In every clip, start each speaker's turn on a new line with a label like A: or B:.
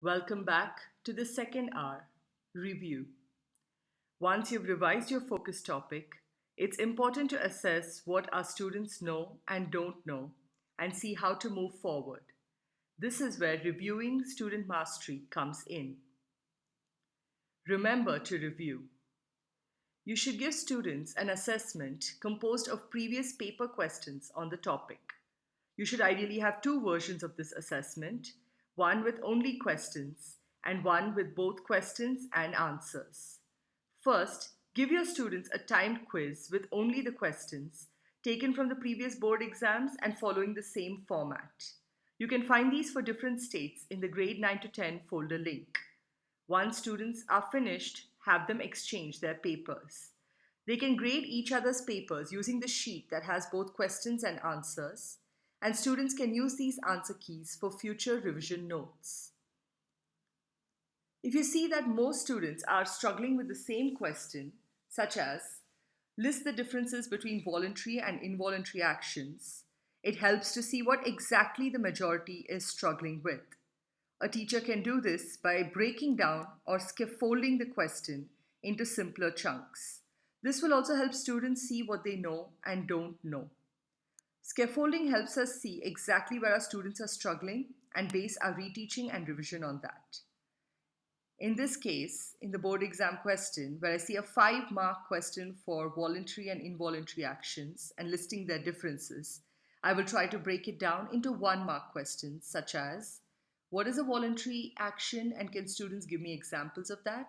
A: Welcome back to the second hour, review. Once you've revised your focus topic, it's important to assess what our students know and don't know and see how to move forward. This is where reviewing student mastery comes in. Remember to review. You should give students an assessment composed of previous paper questions on the topic. You should ideally have two versions of this assessment, one with only questions and one with both questions and answers. First, give your students a timed quiz with only the questions taken from the previous board exams and following the same format. You can find these for different states in the grade 9 to 10 folder link. Once students are finished, have them exchange their papers. They can grade each other's papers using the sheet that has both questions and answers, and students can use these answer keys for future revision notes. If you see that most students are struggling with the same question, such as list the differences between voluntary and involuntary actions, it helps to see what exactly the majority is struggling with. A teacher can do this by breaking down or scaffolding the question into simpler chunks. This will also help students see what they know and don't know. Scaffolding helps us see exactly where our students are struggling and base our reteaching and revision on that. In this case, in the board exam question, where I see a 5-mark question for voluntary and involuntary actions and listing their differences, I will try to break it down into 1-mark questions such as, what is a voluntary action and can students give me examples of that?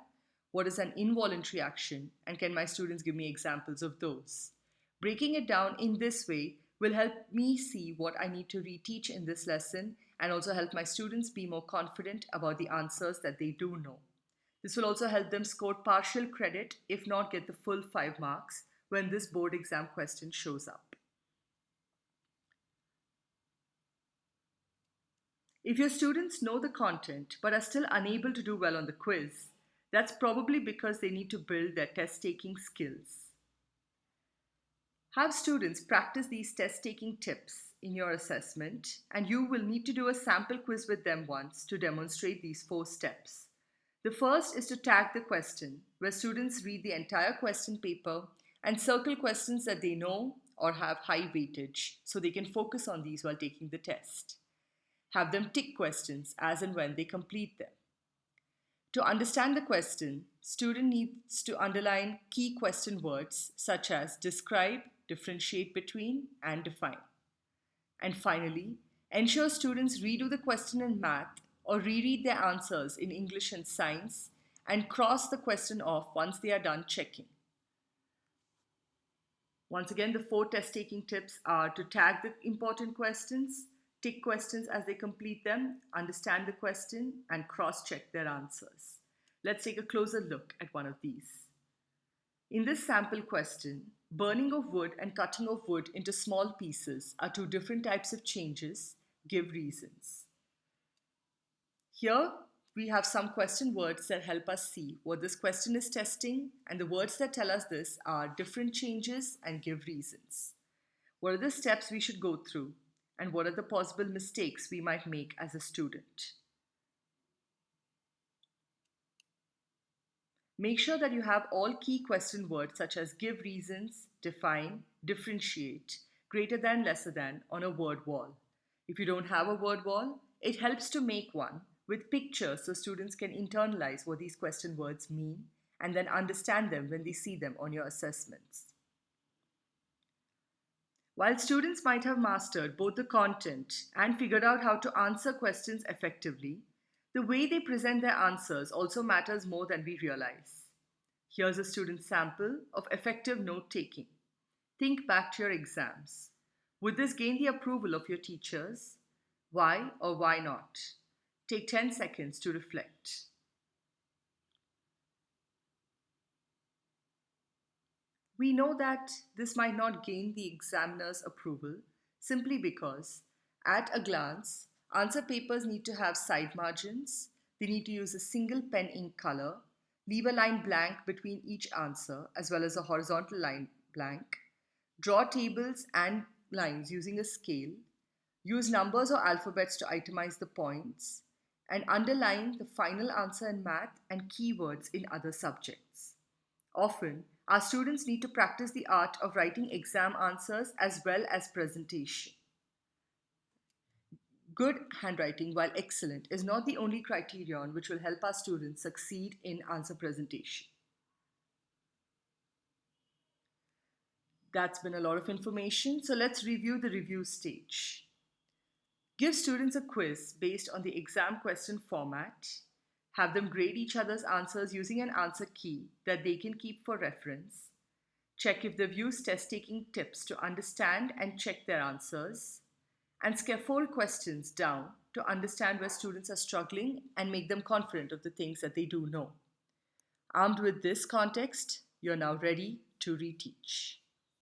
A: What is an involuntary action and can my students give me examples of those? Breaking it down in this way will help me see what I need to reteach in this lesson and also help my students be more confident about the answers that they do know. This will also help them score partial credit, if not get the full 5 marks, when this board exam question shows up. If your students know the content but are still unable to do well on the quiz, that's probably because they need to build their test taking skills. Have students practice these test taking tips in your assessment, and you will need to do a sample quiz with them once to demonstrate these 4 steps. The first is to tag the question, where students read the entire question paper and circle questions that they know or have high weightage so they can focus on these while taking the test. Have them tick questions as and when they complete them. To understand the question, student needs to underline key question words such as describe, differentiate between, and define. And finally, ensure students redo the question in math or reread their answers in English and science and cross the question off once they are done checking. Once again, the 4 test taking tips are to tag the important questions, tick questions as they complete them, understand the question, and cross check their answers. Let's take a closer look at one of these. In this sample question, burning of wood and cutting of wood into small pieces are 2 different types of changes. Give reasons. Here, we have some question words that help us see what this question is testing, and the words that tell us this are different changes and give reasons. What are the steps we should go through, and what are the possible mistakes we might make as a student? Make sure that you have all key question words such as give reasons, define, differentiate, greater than, lesser than on a word wall. If you don't have a word wall, it helps to make one with pictures so students can internalize what these question words mean and then understand them when they see them on your assessments. While students might have mastered both the content and figured out how to answer questions effectively, the way they present their answers also matters more than we realize. Here's a student sample of effective note taking. Think back to your exams. Would this gain the approval of your teachers? Why or why not? Take 10 seconds to reflect. We know that this might not gain the examiner's approval simply because, at a glance, answer papers need to have side margins, they need to use a single pen ink color, leave a line blank between each answer as well as a horizontal line blank, draw tables and lines using a scale, use numbers or alphabets to itemize the points, and underline the final answer in math and keywords in other subjects. Often, our students need to practice the art of writing exam answers as well as presentation. Good handwriting, while excellent, is not the only criterion which will help our students succeed in answer presentation. That's been a lot of information, so let's review the review stage. Give students a quiz based on the exam question format. Have them grade each other's answers using an answer key that they can keep for reference. Check if they've used test taking tips to understand and check their answers. And scaffold questions down to understand where students are struggling and make them confident of the things that they do know. Armed with this context, you're now ready to reteach.